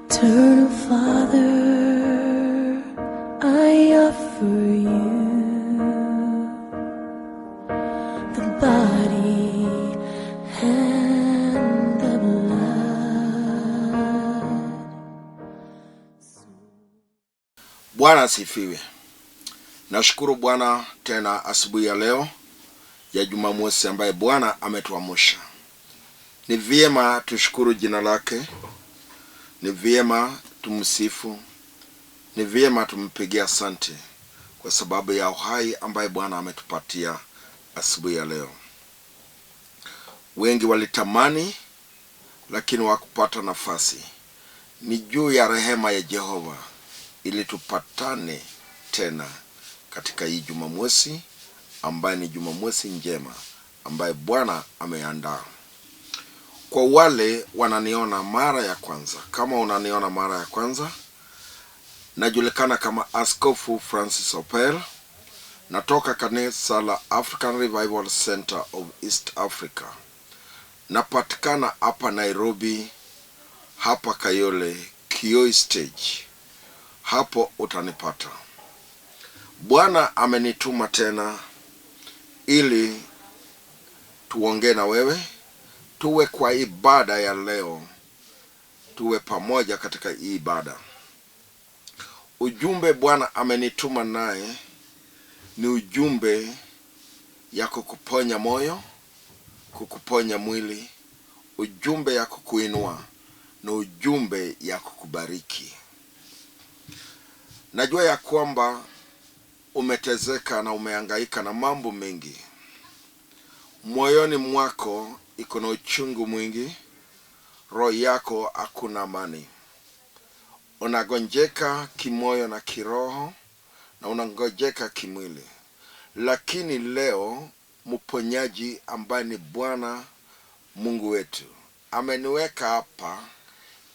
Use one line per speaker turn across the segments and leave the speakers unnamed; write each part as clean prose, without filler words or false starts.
Eternal Father, I offer you the body and the blood.
Bwana asifiwe. Nashukuru Bwana tena asubuhi ya leo ya Jumamosi ambaye Bwana ametuamsha. Ni vyema tushukuru jina lake. Ni vyema tumsifu. Ni vyema tumpigie asante kwa sababu ya uhai ambaye Bwana ametupatia asubuhi ya leo. Wengi walitamani lakini wakupata nafasi. Ni juu ya rehema ya Jehova ili tupatane tena katika hii Jumamosi ambaye ni Jumamosi njema ambaye Bwana ameandaa. Kwa wale wananiona mara ya kwanza, kama unaniona mara ya kwanza, najulikana kama Askofu Francis Opell. Natoka kanisa la African Revival Center of East Africa. Napatikana hapa Nairobi, hapa Kayole, Kioi Stage. Hapo utanipata. Bwana amenituma tena ili tuongee na wewe, tuwe kwa ibada ya leo, tuwe pamoja katika ibada. Ujumbe Bwana amenituma naye ni ujumbe ya kukuponya moyo, kukuponya mwili, ujumbe ya kukuinua na ujumbe ya kukubariki. Najua ya kwamba umetezeka na umehangaika na mambo mengi. Moyoni mwako iko na uchungu mwingi, roho yako hakuna amani. Unagonjeka kimoyo na kiroho na unagonjeka kimwili. Lakini leo mponyaji ambaye ni Bwana Mungu wetu ameniweka hapa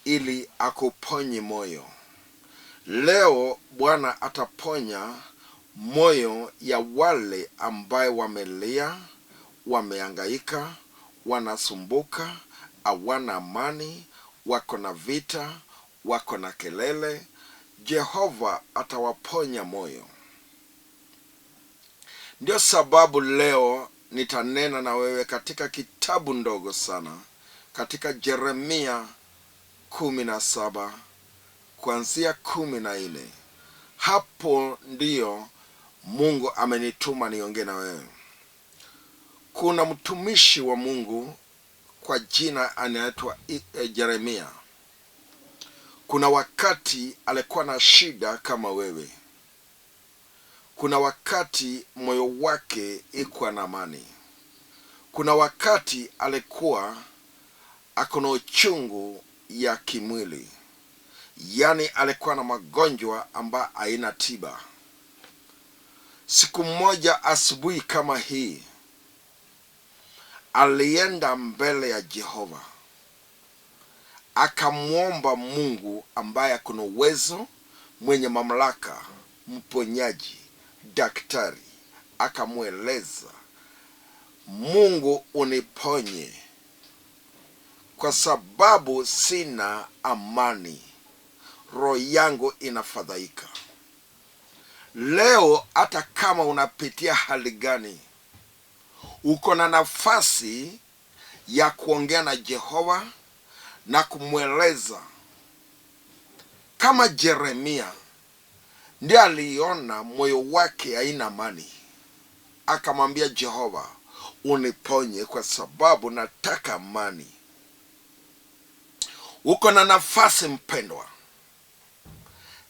ili akuponye moyo. Leo Bwana ataponya moyo ya wale ambaye wamelia, wamehangaika, wanasumbuka, hawana amani, wako na vita, wako na kelele. Jehova atawaponya moyo. Ndio sababu leo nitanena na wewe katika kitabu ndogo sana, katika Yeremia 17 kuanzia 14. Hapo ndio Mungu amenituma niongee na wewe. Kuna mtumishi wa Mungu kwa jina anaitwa Yeremia. Kuna wakati alikuwa na shida kama wewe. Kuna wakati moyo wake iko na amani. Kuna wakati alikuwa akona uchungu ya kimwili. Yani alikuwa na magonjwa ambayo haina tiba. Siku moja asubuhi kama hii, alienda mbele ya Jehova. Akamuomba Mungu ambaye kuna uwezo, mwenye mamlaka, mponyaji, daktari. Akamueleza, Mungu uniponye kwa sababu sina amani. Roho yangu inafadhaika. Leo hata kama unapitia hali gani, uko na nafasi ya kuongea na Jehova na kumweleza. Kama Yeremia ndiye aliona moyo wake haina amani, akamwambia Jehova, uniponye kwa sababu nataka amani. Uko na nafasi mpendwa.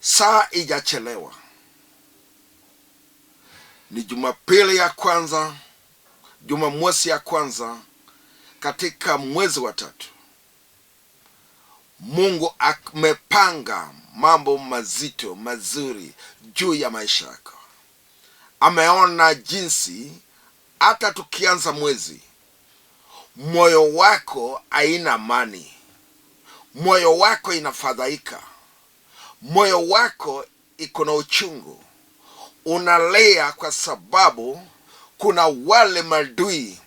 Saa ijachelewa. Ni Jumapili ya kwanza, Jumamosi ya kwanza katika mwezi wa 3. Mungu amepanga mambo mazito, mazuri juu ya maisha yako. Ameona jinsi hata tukianza mwezi, moyo wako haina amani. Moyo wako inafadhaika. Moyo wako iko na uchungu. Unalia kwa sababu kuna wale maadui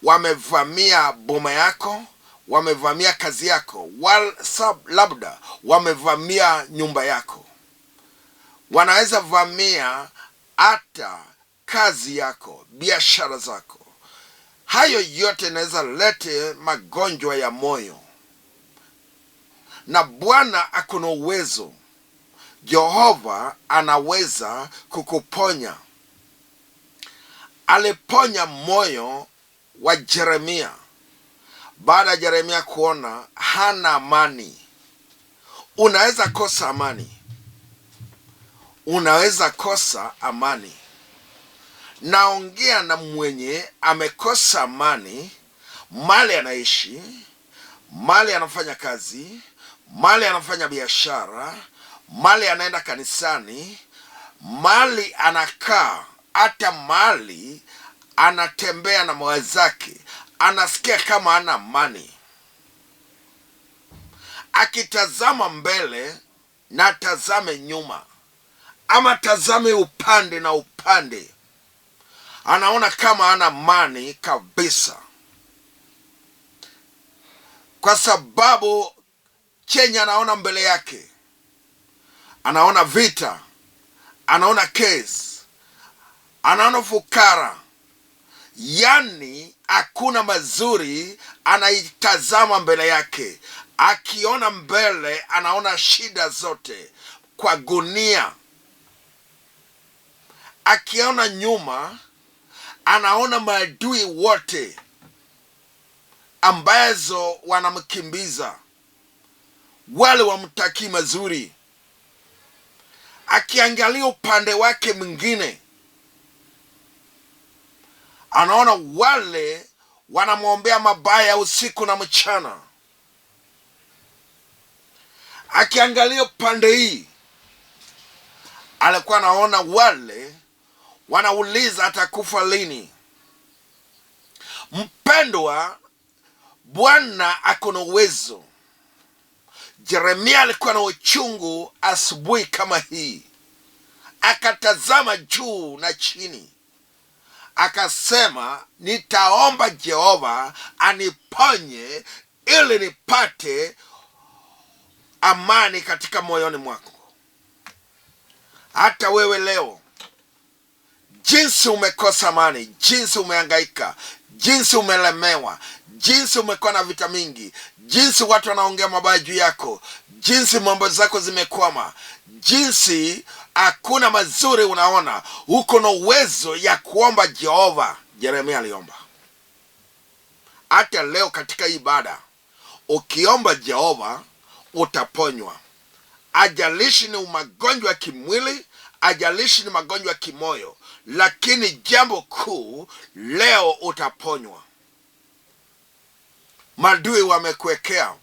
wamevamia boma yako, wamevamia kazi yako, labda wamevamia nyumba yako, wanaweza vamia hata kazi yako, biashara zako. Hayo yote inaweza lete magonjwa ya moyo, na Bwana akuna uwezo. Jehova anaweza kukuponya. Aliponya moyo wa Yeremia baada ya Yeremia kuona hana amani. Unaweza kosa amani, unaweza kosa amani. Naongea na mwenye amekosa amani mali anaishi, mali anafanya kazi, mali anafanya biashara, mali anaenda kanisani, mali anakaa, hata mali anatembea na mwenzake, anasikia kama ana amani. Akitazama mbele na tazame nyuma, ama tazame upande na upande, anaona kama ana amani kabisa, kwa sababu chenye anaona mbele yake, anaona vita, anaona kesi, anaona fukara. Yani hakuna mazuri anaitazama mbele yake. Akiona mbele anaona shida zote kwa gunia. Akiona nyuma anaona maadui wote ambazo wanamkimbiza, wale wamtaki mazuri. Akiangalia upande wake mwingine, anaona wale wanamwombea mabaya usiku na mchana. Akiangalia upande hii, alikuwa anaona wale wanauliza atakufa lini. Mpendwa, Bwana akona uwezo. Yeremia alikuwa na uchungu asubuhi kama hii. Akatazama juu na chini, akasema, nitaomba Jehova aniponye ili nipate amani katika moyoni mwako. Hata wewe leo, jinsi umekosa amani, jinsi umehangaika, jinsi umelemewa, jinsi umekuwa na vita mingi, jinsi watu wanaongea mabaya juu yako, jinsi mambo zako zimekwama, jinsi hakuna mazuri unaona, uko na uwezo ya kuomba Jehova. Yeremia aliomba. Hata leo katika ibada, ukiomba Jehova utaponywa. Ajalishi ni magonjwa ya kimwili, ajalishi ni magonjwa ya kimoyo, lakini jambo kuu, leo utaponywa. Maadui wamekuwekea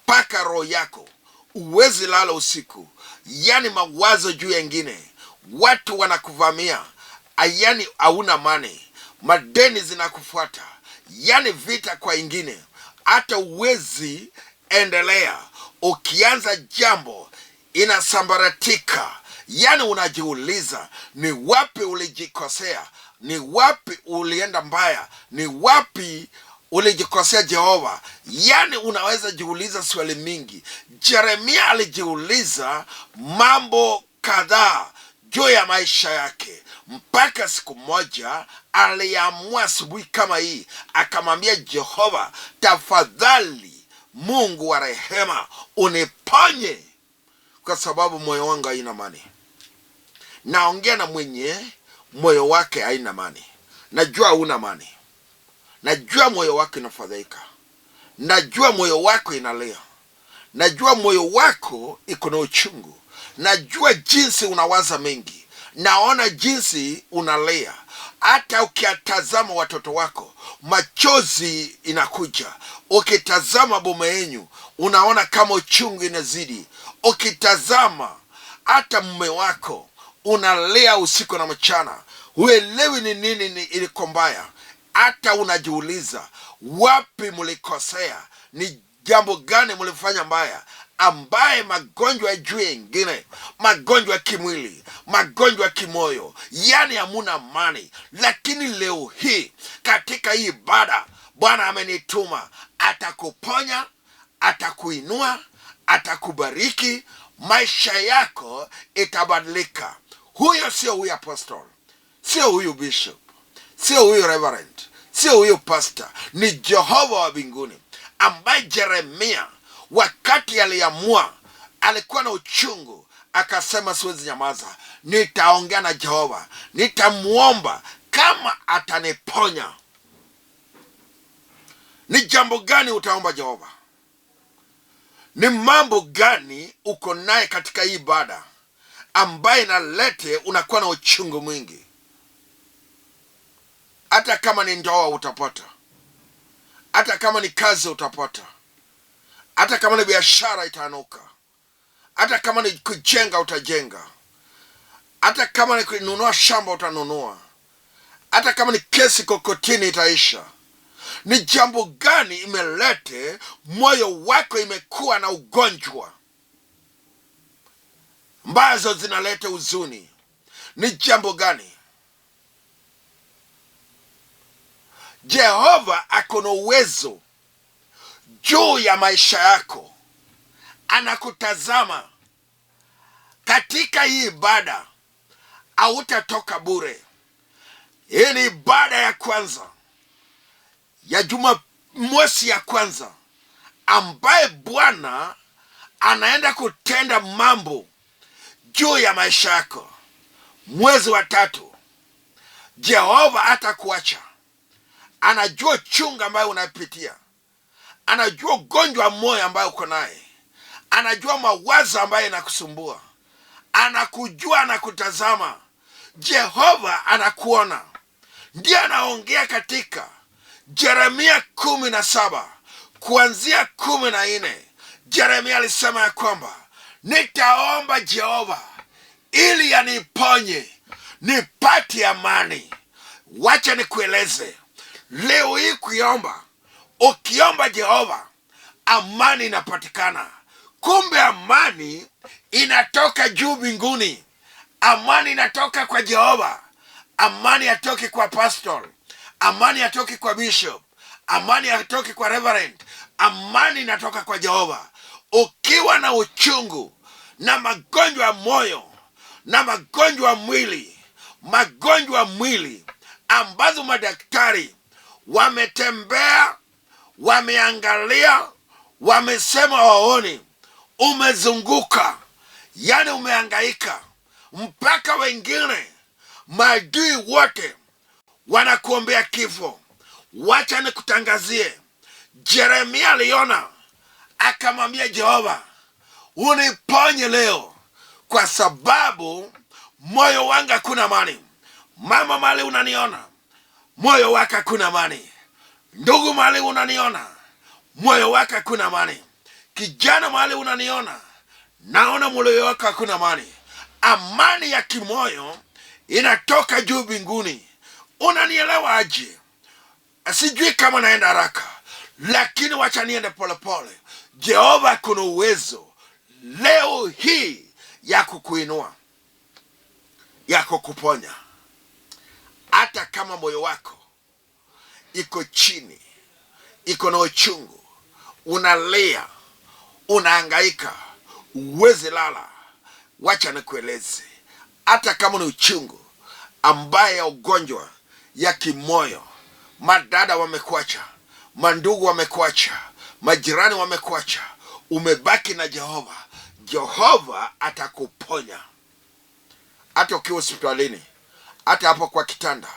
mpaka roho yako uwezi lala usiku, yani mawazo juu yengine. Watu wanakuvamia, yani hauna amani. Madeni zinakufuata, yani vita kwa ingine, hata uwezi endelea. Ukianza jambo inasambaratika, yani unajiuliza ni wapi ulijikosea, ni wapi ulienda mbaya, ni wapi ulijikosea Jehova. Yani unaweza jiuliza swali mingi. Yeremia alijiuliza mambo kadhaa juu ya maisha yake, mpaka siku moja aliamua asubuhi kama hii, akamwambia Jehova, tafadhali Mungu wa rehema, uniponye kwa sababu moyo wangu haina amani. Naongea na mwenye moyo wake haina amani. Najua huna amani. Najua moyo wako inafadhaika. Najua moyo wako inalia. Najua moyo wako iko na uchungu. Najua jinsi unawaza mengi. Naona jinsi unalia. Hata ukitazama watoto wako, machozi inakuja. Ukitazama boma yenu, unaona kama uchungu inazidi. Ukitazama hata mume wako, unalia usiku na mchana. Huelewi ni nini iliko mbaya. Hata unajiuliza wapi mlikosea, ni jambo gani mlifanya mbaya, ambaye magonjwa ya juu yengine, magonjwa ya kimwili, magonjwa ya kimoyo, yani hamuna amani. Lakini leo hii katika hii ibada, Bwana amenituma atakuponya, atakuinua, atakubariki, maisha yako itabadilika. Huyo sio huyu apostle, sio huyu bishop, sio huyu reverend, sio huyu pastor. Ni Jehova wa mbinguni, ambaye Yeremia wakati aliamua, alikuwa na uchungu, akasema siwezi nyamaza, nitaongea na Jehova, nitamuomba kama ataniponya. Ni jambo gani utaomba Jehova? Ni mambo gani uko naye katika hii ibada ambaye inalete unakuwa na uchungu mwingi? Hata kama ni ndoa utapata, hata kama ni kazi utapata, hata kama ni biashara itanuka, hata kama ni kujenga utajenga, hata kama ni kununua shamba utanunua, hata kama ni kesi kokotini itaisha. Ni jambo gani imelete moyo wako imekuwa na ugonjwa ambazo zinaleta huzuni? Ni jambo gani? Jehova ako na uwezo juu ya maisha yako. Anakutazama katika hii ibada, hautatoka bure. Hii ni ibada ya kwanza ya Jumamosi ya kwanza ambaye Bwana anaenda kutenda mambo juu ya maisha yako. Mwezi wa 3 Jehova hatakuacha. Anajua chunga ambayo unapitia, anajua ugonjwa moyo ambayo uko naye, anajua mawazo ambayo yanakusumbua, anakujua, anakutazama. Jehova anakuona. Ndiye anaongea katika Yeremia 17 kuanzia 14. Yeremia alisema ya kwamba nitaomba Jehova ili aniponye nipate amani. Wacha nikueleze leo hii, kuomba, ukiomba Jehova amani inapatikana. Kumbe amani inatoka juu mbinguni. Amani inatoka kwa Jehova. Amani hatoki kwa pastor, amani hatoki kwa bishop, amani hatoki kwa reverend. Amani inatoka kwa Jehova. Ukiwa na uchungu na magonjwa ya moyo na magonjwa ya mwili ambazo madaktari wametembea, wameangalia, wamesema waoni, umezunguka, yani umehangaika, mpaka wengine maadui wote wanakuombea kifo. Wacha nikutangazie, Yeremia aliona, akamwambia Jehova, uniponye leo, kwa sababu moyo wangu hakuna amani. Mama mali unaniona, moyo wako hakuna amani. Ndugu mali unaniona, moyo wako hakuna amani. Kijana mali unaniona, naona moyo wako hakuna amani. Amani ya kimoyo inatoka juu mbinguni. Unanielewa aje? Sijui kama naenda haraka, lakini wacha niende polepole. Jehova kuna uwezo leo hii ya kukuinua, ya kukuponya. Hata kama moyo wako iko chini, iko na uchungu, unalia, unahangaika, uweze lala, wacha nikueleze, hata kama ni uchungu ambaye ya ugonjwa ya kimoyo, madada wamekuacha, mandugu wamekuacha, majirani wamekuacha, umebaki na Jehova. Jehova atakuponya. Hata ukiwa hospitalini, hata hapo kwa kitanda,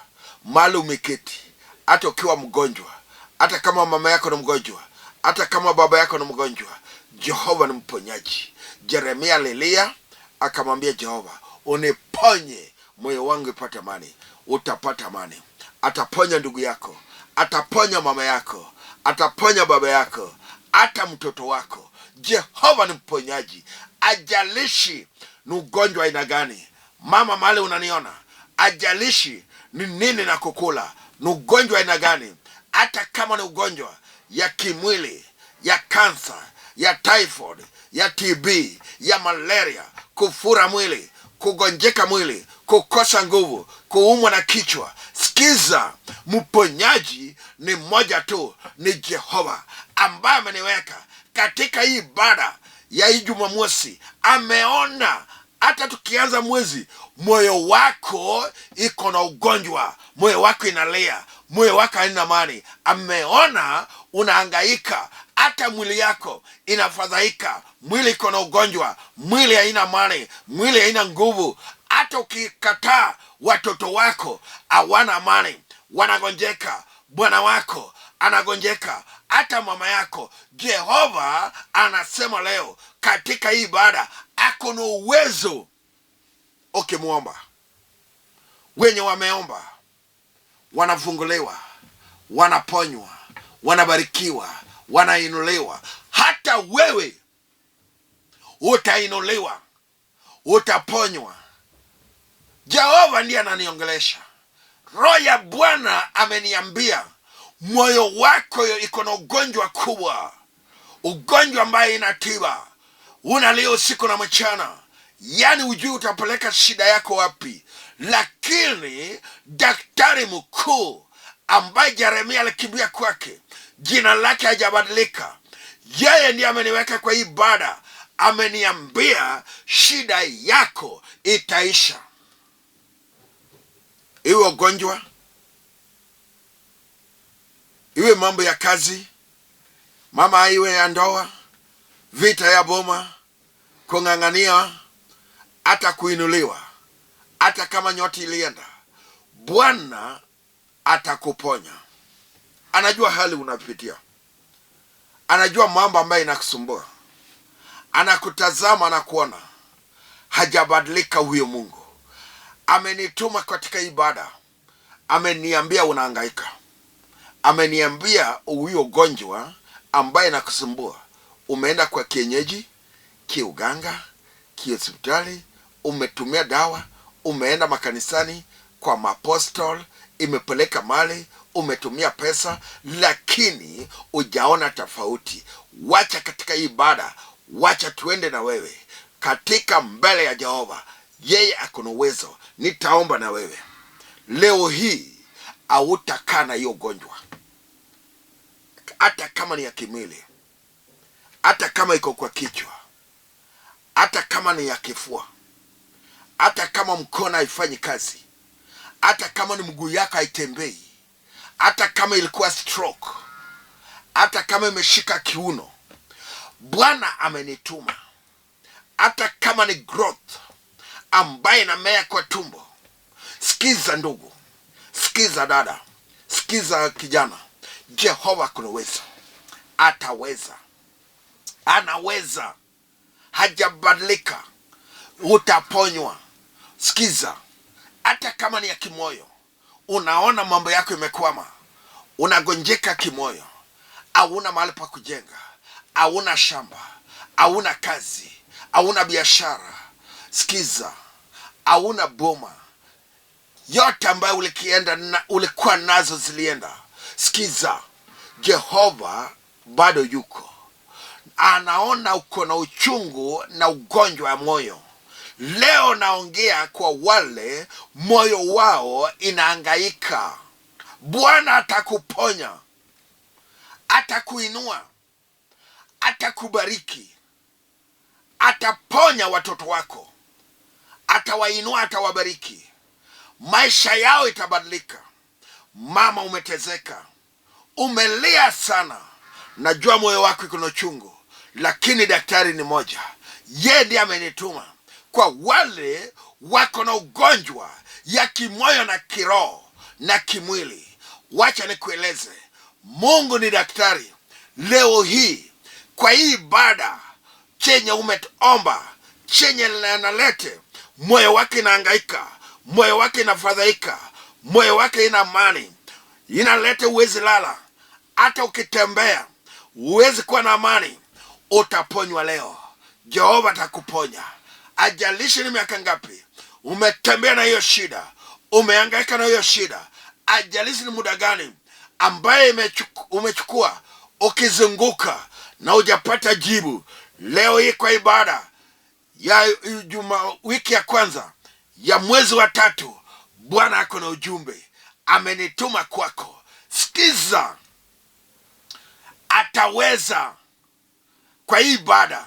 mahali umeketi, hata ukiwa mgonjwa, hata kama mama yako ni mgonjwa, hata kama baba yako ni mgonjwa, Jehova ni mponyaji. Yeremia alilia, akamwambia Jehova, uniponye moyo wangu ipate amani. Utapata amani. Ataponya ndugu yako, ataponya mama yako, ataponya baba yako, hata mtoto wako. Jehova ni mponyaji. Ajalishi ni ugonjwa aina gani. Mama mali unaniona, ajalishi ni nini na kukula, ni ugonjwa aina gani. Hata kama ni ugonjwa ya kimwili, ya kansa, ya typhoid, ya TB, ya malaria, kufura mwili, kugonjeka mwili, kukosa nguvu, kuumwa na kichwa, Sikiza, mponyaji ni mmoja tu, ni Jehova ambaye ameniweka katika hii ibada ya hii Jumamosi. Ameona hata tukianza mwezi, moyo wako iko na ugonjwa, moyo wako inalia, moyo wako haina amani. Ameona unahangaika, hata mwili yako inafadhaika, mwili iko na ugonjwa, mwili haina amani, mwili haina nguvu. Hata ukikataa, watoto wako hawana amani, wanagonjeka, bwana wako anagonjeka, hata mama yako. Jehova anasema leo katika hii ibada ako na uwezo. Ukimwomba, wenye wameomba wanafunguliwa, wanaponywa, wanabarikiwa, wanainuliwa. Hata wewe utainuliwa, utaponywa. Jehova ndiye ananiongelesha. Roho ya Bwana ameniambia moyo wako iko na ugonjwa kubwa, ugonjwa ambaye inatiba. Unalia usiku na mchana, yani hujui utapeleka shida yako wapi. Lakini daktari mkuu ambaye Yeremia alikimbia kwake, jina lake hajabadilika, yeye ndiye ameniweka kwa ibada. Ameniambia shida yako itaisha. Iwe ugonjwa, iwe mambo ya kazi, mama, iwe ya ndoa, vita ya boma, kung'ang'ania, hata kuinuliwa, hata kama nyota ilienda, Bwana atakuponya. Anajua hali unapitia, anajua mambo ambayo inakusumbua, anakutazama, anakuona. Hajabadilika huyo Mungu. Amenituma katika ibada, ameniambia unahangaika, ameniambia huyo ugonjwa ambaye inakusumbua, umeenda kwa kienyeji, kiuganga, kihospitali, umetumia dawa, umeenda makanisani, kwa mapostol, imepeleka mali, umetumia pesa, lakini hujaona tofauti. Wacha katika ibada, wacha tuende na wewe katika mbele ya Jehova. Yeye akona uwezo. Nitaomba na wewe leo hii, hautakaa na hiyo ugonjwa, hata kama ni ya kimwili, hata kama iko kwa kichwa, hata kama ni ya kifua, hata kama mkono haifanyi kazi, hata kama ni mguu yako haitembei, hata kama ilikuwa stroke, hata kama imeshika kiuno. Bwana amenituma. Hata kama ni growth ambaye inamea kwa tumbo. Sikiza ndugu, sikiza dada, sikiza kijana. Jehova kuna uwezo, ataweza, anaweza, hajabadilika. Utaponywa. Sikiza, hata kama ni ya kimoyo, unaona mambo yako imekwama, unagonjeka kimoyo, hauna mahali pa kujenga, hauna shamba, hauna kazi, hauna biashara. Sikiza, hauna boma, yote ambayo ulikuwa nazo zilienda. Sikiza, Jehova bado yuko. Anaona uko na uchungu na ugonjwa wa moyo. Leo naongea kwa wale moyo wao inahangaika. Bwana atakuponya, atakuinua, atakubariki, ataponya watoto wako, atawainua, atawabariki. Maisha yao itabadilika. Mama, umetezeka, umelia sana, najua moyo wako iko na uchungu, lakini daktari ni moja. Yeye ndiye amenituma kwa wale wako na ugonjwa ya kimoyo na kiroho na kimwili. Wacha nikueleze, Mungu ni daktari. Leo hii kwa hii ibada, chenye umeomba, chenye nalete, moyo wake inahangaika, moyo wake inafadhaika, moyo wake ina amani, inalete uwezi lala, hata ukitembea uwezi kuwa na amani. Utaponywa leo. Jehova atakuponya. Ajalishi ni miaka ngapi umetembea na hiyo shida, umehangaika na hiyo shida, ajalishi ni muda gani ambaye umechukua ukizunguka na hujapata jibu. Leo hii kwa ibada ya wiki ya kwanza ya mwezi wa 3, Bwana ako na ujumbe. amenituma kwako. Sikiza, ataweza kwa hii ibada.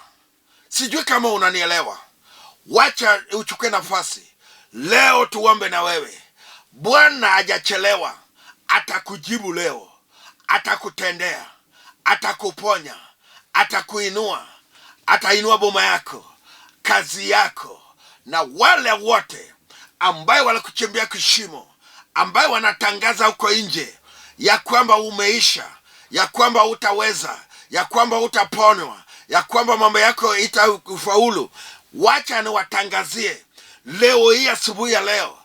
Sijui kama unanielewa. Wacha uchukue nafasi leo tuombe na wewe. Bwana hajachelewa, atakujibu leo, atakutendea, atakuponya, atakuinua, atainua boma yako, kazi yako, na wale wote ambaye walikuchimbia kishimo, ambaye wanatangaza huko nje ya kwamba umeisha, ya kwamba utaweza, ya kwamba utaponywa, ya kwamba mambo yako itafaulu. Wacha niwatangazie leo hii, asubuhi ya leo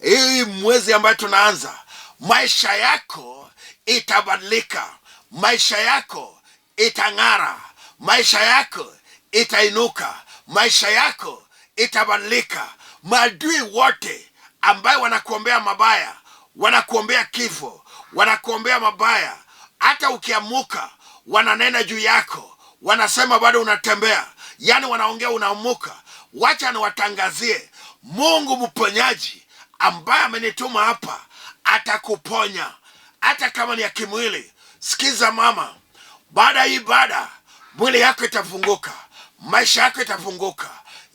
hii, mwezi ambayo tunaanza, maisha yako itabadilika, maisha yako itang'ara, maisha yako itainuka, maisha yako itabadilika. Maadui wote ambaye wanakuombea mabaya, wanakuombea kifo, wanakuombea mabaya, hata ukiamuka wananena juu yako, wanasema bado unatembea, yani wanaongea unaamuka. Wacha niwatangazie, Mungu mponyaji ambaye amenituma hapa atakuponya, hata kama ni ya kimwili. Sikiza mama, baada ya ibada mwili yako itafunguka, maisha yako itafunguka,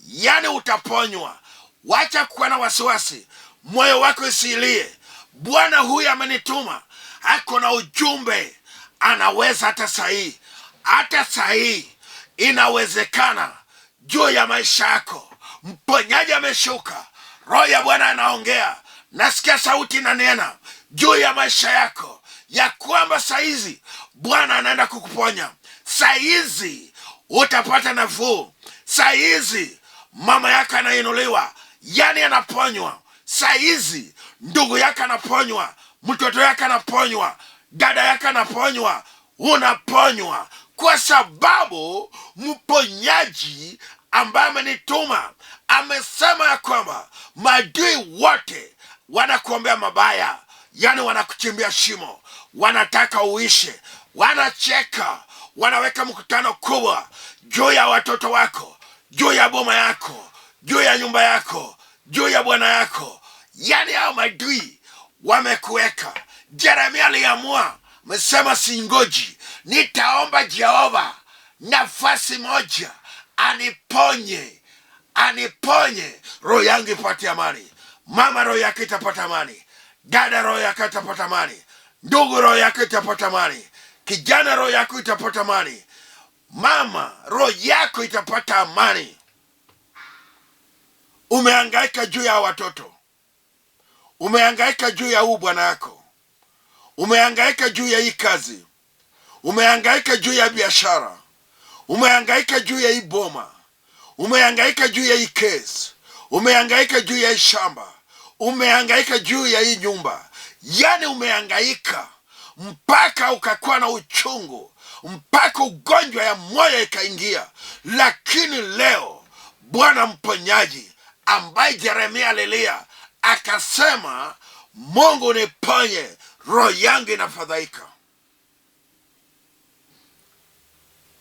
yani utaponywa. Wacha kuwa na wasiwasi, moyo wako isilie. Bwana huyu amenituma, ako na ujumbe, anaweza hata sahi inawezekana juu ya maisha yako. Mponyaji ameshuka, Roho ya Bwana anaongea. Nasikia sauti inanena juu ya maisha yako ya kwamba saizi Bwana anaenda kukuponya. Saizi utapata nafuu. Saizi mama yako anainuliwa, yani anaponywa. Saizi ndugu yako anaponywa, mtoto yako anaponywa, dada yako anaponywa, unaponywa, kwa sababu mponyaji ambaye amenituma amesema ya kwamba maadui wote wanakuombea mabaya, yani wanakuchimbia shimo, wanataka uishe, wanacheka, wanaweka mkutano kubwa juu ya watoto wako, juu ya boma yako, juu ya nyumba yako, juu ya bwana yako. Yani hao maadui wamekuweka. Yeremia aliamua, mesema singoji, nitaomba Jehova nafasi moja aniponye, roho yangu ipate amani. Mama, roho yako itapata amani. Dada, roho yako itapata amani. Ndugu, roho yako itapata amani. Kijana, roho yako itapata amani. Mama, roho yako itapata amani. Umehangaika juu ya watoto, umehangaika juu ya huu bwana yako, umehangaika juu ya hii kazi, umehangaika juu ya biashara, umehangaika juu ya hii boma, umehangaika juu ya hii kesi, umehangaika juu ya hii shamba, umehangaika juu ya hii nyumba. Yani umehangaika mpaka ukakuwa na uchungu, mpaka ugonjwa ya moyo ikaingia. Lakini leo Bwana mponyaji ambaye Yeremia alilia akasema, Mungu niponye, roho yangu inafadhaika.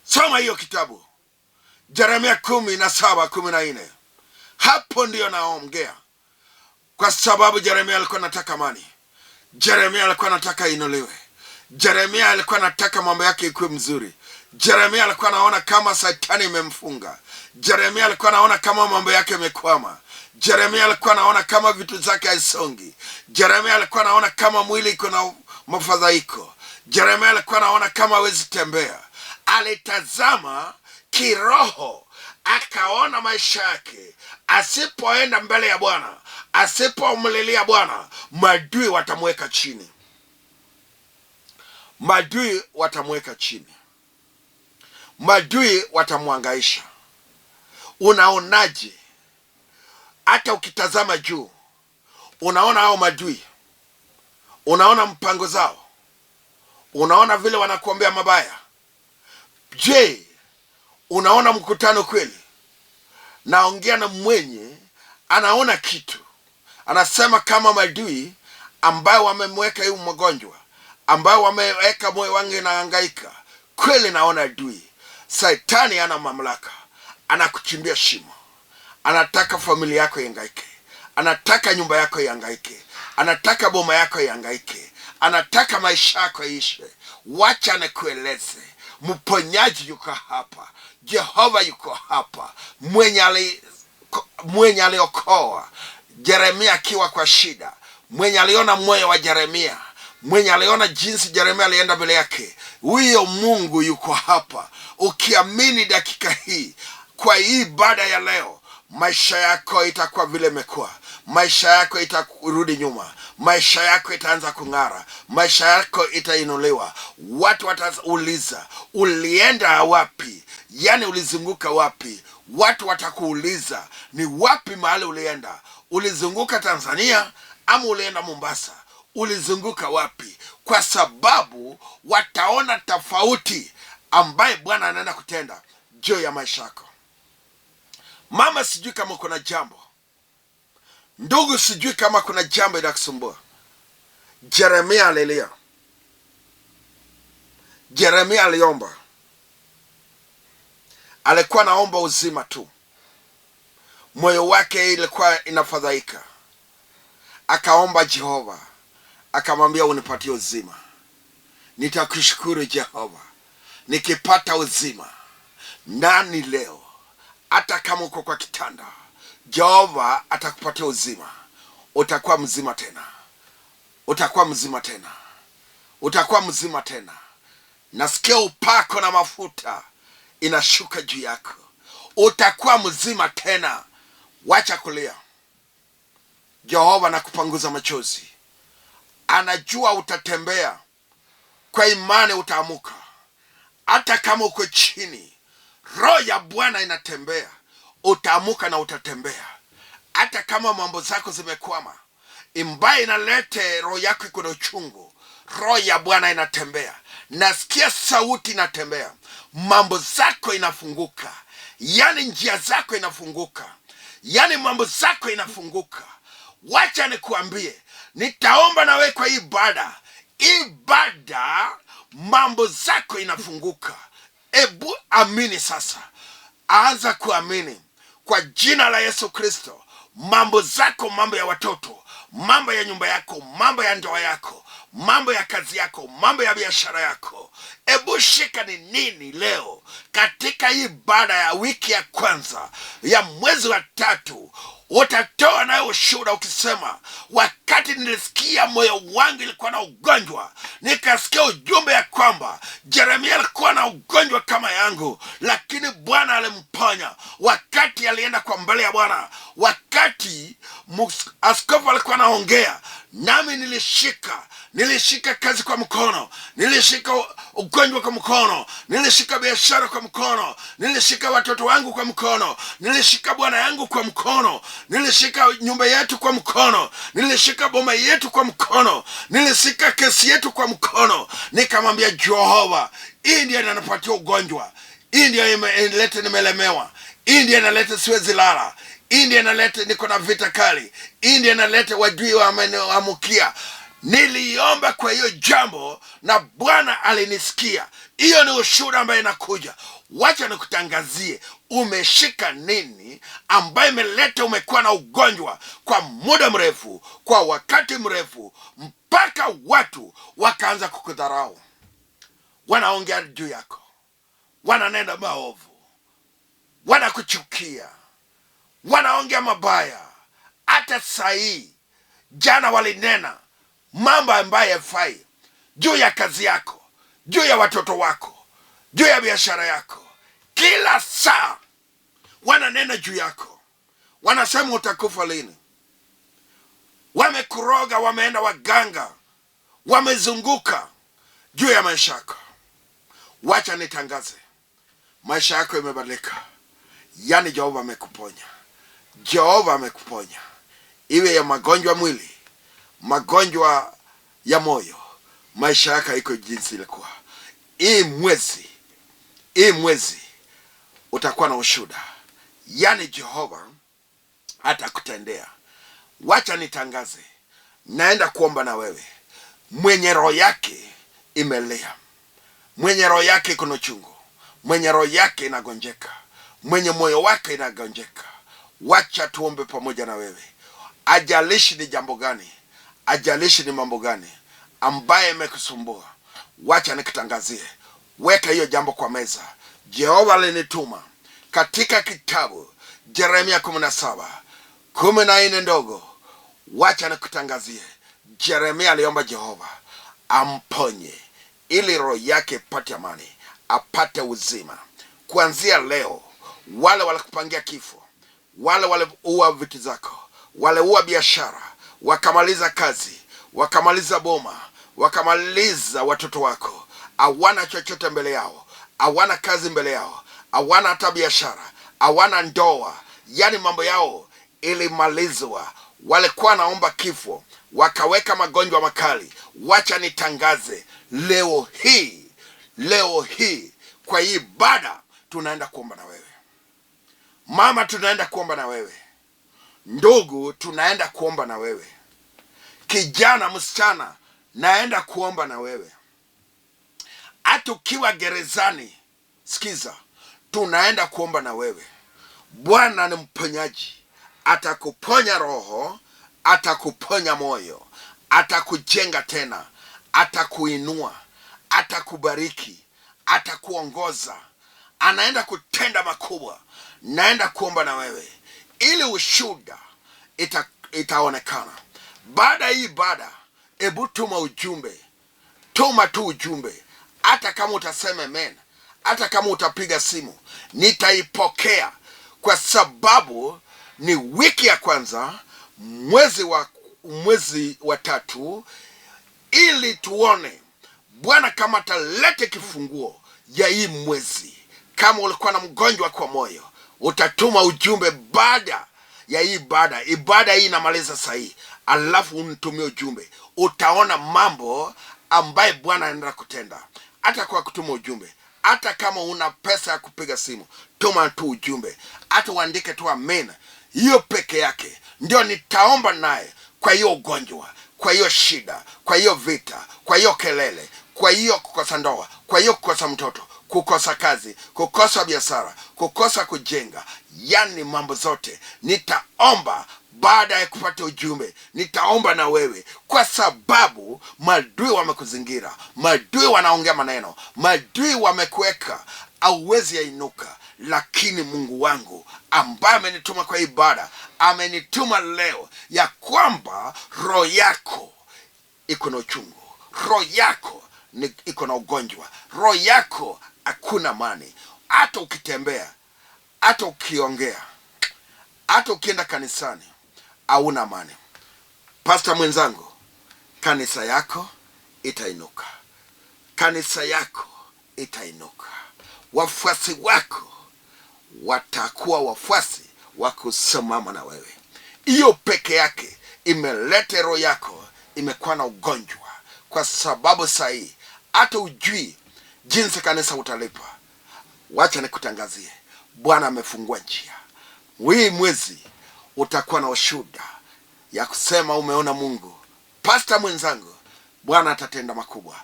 Soma hiyo kitabu Yeremia 17:14. Hapo ndio naongea, kwa sababu Yeremia alikuwa anataka amani. Yeremia alikuwa anataka inuliwe. Yeremia alikuwa anataka mambo yake ikuwe mzuri. Yeremia alikuwa anaona kama Shetani imemfunga. Yeremia alikuwa anaona kama mambo yake yamekwama. Yeremia alikuwa anaona kama vitu zake haisongi. Yeremia alikuwa anaona kama mwili iko na mafadhaiko. Yeremia alikuwa anaona kama hawezi tembea. Alitazama kiroho, akaona maisha yake asipoenda mbele ya Bwana, asipomlilia Bwana, maadui watamweka chini. Maadui watamweka chini. Maadui watamwangaisha. Unaonaje? Hata ukitazama juu, unaona hao maadui, unaona mpango zao, unaona vile wanakuombea mabaya. Je, unaona mkutano kweli? Naongea na mwenye anaona kitu. Anasema kama maadui ambao wamemweka yu mgonjwa, ambao wameweka moyo wangu na hangaika, kweli naona adui. Shetani ana mamlaka, anakuchimbia shimo. Anataka familia yako ihangaike, anataka nyumba yako ihangaike, anataka boma yako ihangaike, anataka maisha yako yaishe. Wacha nikueleze, mponyaji yuko hapa, Jehova yuko hapa, mwenye aliokoa Yeremia akiwa kwa shida, mwenye aliona moyo wa Yeremia, mwenye aliona jinsi Yeremia alienda mbele yake. Huyo Mungu yuko hapa. Ukiamini dakika hii, kwa hii ibada ya leo, maisha yako itakuwa vile imekuwa. Maisha yako itarudi nyuma, maisha yako itaanza kung'ara, maisha yako itainuliwa. Watu watauliza, ulienda wapi? Yani ulizunguka wapi? Watu watakuuliza, ni wapi mahali ulienda? Ulizunguka Tanzania ama ulienda Mombasa? Ulizunguka wapi? Kwa sababu wataona tofauti ambaye Bwana anaenda kutenda juu ya maisha yako. Mama, sijui kama kuna jambo. Ndugu, sijui kama kuna jambo inakusumbua. Yeremia alilia. Yeremia aliomba. Alikuwa naomba uzima tu. Moyo wake ilikuwa inafadhaika. Akaomba Jehova. Akamwambia, unipatie uzima. Nitakushukuru Jehova nikipata uzima. Nani leo, hata kama uko kwa kitanda, Jehova atakupatia uzima. Utakuwa mzima tena. Utakuwa mzima tena. Utakuwa mzima tena. Nasikia upako na mafuta inashuka juu yako. Utakuwa mzima tena. Wacha kulia. Jehova anakupanguza machozi. Anajua utatembea. Kwa imani utaamuka. Hata kama uko chini, roho ya Bwana inatembea. Utaamuka na utatembea. Hata kama mambo zako zimekwama, imbaye inalete roho yako iko na uchungu, roho ya Bwana inatembea. Nasikia sauti inatembea. Mambo zako inafunguka. Yani njia zako inafunguka. Yani mambo zako inafunguka. Wacha nikuambie, nitaomba na wewe kwa ibada. Ibada, mambo zako inafunguka. Ebu amini sasa. Anza kuamini kwa jina la Yesu Kristo. Mambo zako, mambo ya watoto, mambo ya nyumba yako, mambo ya ndoa yako, mambo ya kazi yako, mambo ya biashara yako. Ebu shika ni nini leo katika hii ibada ya wiki ya kwanza ya mwezi wa 3. Utatoa nayo ushuhuda ukisema, wakati nilisikia moyo wangu ilikuwa na ugonjwa, nikasikia ujumbe ya kwamba Yeremia alikuwa na ugonjwa kama yangu, lakini Bwana alimponya. Wakati alienda kwa mbele ya Bwana, wakati askofu alikuwa anaongea, nami nilishika kazi kwa mkono, nilishika ugonjwa kwa mkono, nilishika biashara kwa mkono, nilishika watoto wangu kwa mkono, nilishika bwana yangu kwa mkono, nilishika nyumba yetu kwa mkono, nilishika boma yetu kwa mkono, nilishika kesi yetu kwa mkono. Nikamwambia Jehova, hii ndiyo inanipatia ugonjwa, hii ndiyo inaleta nimelemewa, hii ndiyo inaleta siwezi lala, hii ndiyo inaleta niko na vita kali, hii ndiyo inaleta wadui wameniamukia. Niliomba kwa hiyo jambo na Bwana alinisikia. Hiyo ni ushuhuda ambaye inakuja. Wacha nikutangazie, umeshika nini ambaye imeleta umekuwa na ugonjwa kwa muda mrefu, kwa wakati mrefu, mpaka watu wakaanza kukudharau. Wanaongea juu yako, wananenda maovu, wanakuchukia, wanaongea mabaya. Hata sahi, jana walinena mambo ambaye yafai juu ya kazi yako, juu ya watoto wako, juu ya biashara yako. Kila saa wananena juu yako. Wanasema utakufa lini. Wamekuroga, wameenda waganga, wamezunguka juu ya maisha yako. Wacha nitangaze, maisha yako imebadilika. Yani Jehova amekuponya. Jehova amekuponya. Iwe ya magonjwa mwili, magonjwa ya moyo, maisha yako iko jinsi ilikuwa. Hii mwezi utakuwa na ushuhuda. Yani Jehova atakutendea. Wacha nitangaze, naenda kuomba na wewe. Mwenye roho yake imelea, mwenye roho yake iko na uchungu, mwenye roho yake inagonjeka, mwenye moyo wake inagonjeka, wacha tuombe pamoja na wewe. Ajalishi ni jambo gani, ajalishi ni mambo gani ambaye imekusumbua, wacha nikutangazie. Weka hiyo jambo kwa meza. Jehova alinituma katika kitabu Yeremia 17:14 ndogo. Wacha nikutangazie. Yeremia aliomba Jehova amponye ili roho yake ipate amani, apate uzima. Kuanzia leo, wale walikupangia kifo, wale waliua vitu zako, waliua biashara, wakamaliza kazi, wakamaliza boma, wakamaliza watoto wako, hawana chochote mbele yao, hawana kazi mbele yao, hawana hata biashara, hawana ndoa, yani mambo yao ilimalizwa. Walikuwa naomba kifo, wakaweka magonjwa makali. Wacha nitangaze leo hii kwa hii ibada tunaenda kuomba na wewe. Mama, tunaenda kuomba na wewe. Ndugu, tunaenda kuomba na wewe. Kijana, msichana, naenda kuomba na wewe. Hata ukiwa gerezani, sikiza, tunaenda kuomba na wewe. Bwana ni mponyaji. Atakuponya roho, atakuponya moyo, atakujenga tena, atakuinua, atakubariki, atakuongoza. Anaenda kutenda makubwa. Naenda kuomba na wewe ili ushuhuda itaonekana. Baada hii ibada, ebu tuma ujumbe. Tuma tu ujumbe. Hata kama utasema amen, hata kama utapiga simu, nitaipokea, kwa sababu ni wiki ya kwanza mwezi wa 3, ili tuone Bwana kama atalete kifunguo ya hii mwezi. Kama ulikuwa na mgonjwa kwa moyo, utatuma ujumbe baada ya hii ibada. Ibada hii inamaliza sahi, alafu unitumie ujumbe. Utaona mambo ambaye Bwana anaenda kutenda hata kwa kutuma ujumbe. Hata kama una pesa ya kupiga simu, tuma tu ujumbe. Hata uandike tu amen. Hiyo peke yake ndio nitaomba naye kwa hiyo ugonjwa, kwa hiyo shida, kwa hiyo vita, kwa hiyo kelele, kwa hiyo kukosa ndoa, kwa hiyo kukosa mtoto, kukosa kazi, kukosa biashara, kukosa kujenga, yani mambo zote nitaomba. Baada ya kupata ujumbe, nitaomba na wewe, kwa sababu madui wamekuzingira, madui wanaongea maneno, madui wamekuweka hauwezi yainuka. Lakini Mungu wangu ambaye amenituma kwa ibada, amenituma leo ya kwamba roho yako iko na uchungu, roho yako iko na ugonjwa, roho yako hakuna amani. Hata ukitembea, hata ukiongea, hata ukienda kanisani, hauna amani. Pastor mwenzangu, kanisa yako itainuka. Kanisa yako itainuka. Wafuasi wako watakuwa wafuasi wa kusimama na wewe. Hiyo peke yake imelete roho yako imekuwa na ugonjwa, kwa sababu sahi hata ujui jinsi kanisa utalipa. Wacha nikutangazie, Bwana amefungua njia. Hii mwezi utakuwa na ushuhuda ya kusema umeona Mungu. Pastor mwenzangu, Bwana atatenda makubwa.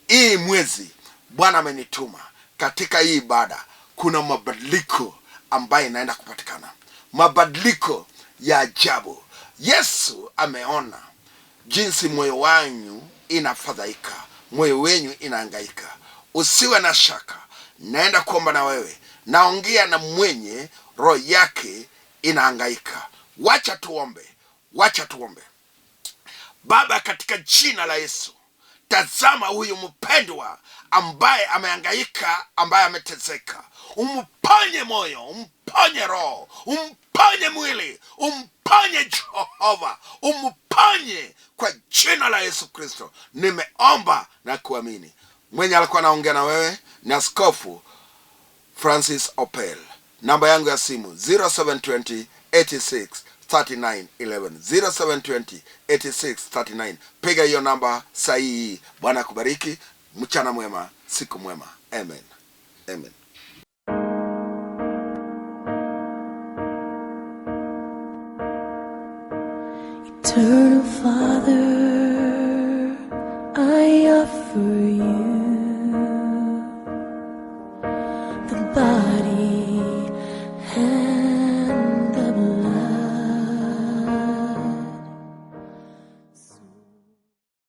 Hii mwezi Bwana amenituma katika hii ibada. Kuna mabadiliko ambaye inaenda kupatikana, mabadiliko ya ajabu. Yesu ameona jinsi moyo wanyu inafadhaika, moyo wenyu inahangaika. Usiwe na shaka, naenda kuomba na wewe. Naongea na mwenye roho yake inahangaika. Wacha tuombe. Baba, katika jina la Yesu, tazama huyu mpendwa ambaye amehangaika, ambaye ameteseka. Umponye moyo, umponye roho, umponye mwili, umponye Jehova, umponye kwa jina la Yesu Kristo. Nimeomba na kuamini. Mwenye alikuwa naongea na wewe ni Askofu Francis Opell. Namba yangu ya simu 0720 86 39 11, 0720 86 39. Piga hiyo namba sahihi. Bwana kubariki. Mchana mwema, siku mwema. Amen. Amen.
Eternal Father, I offer you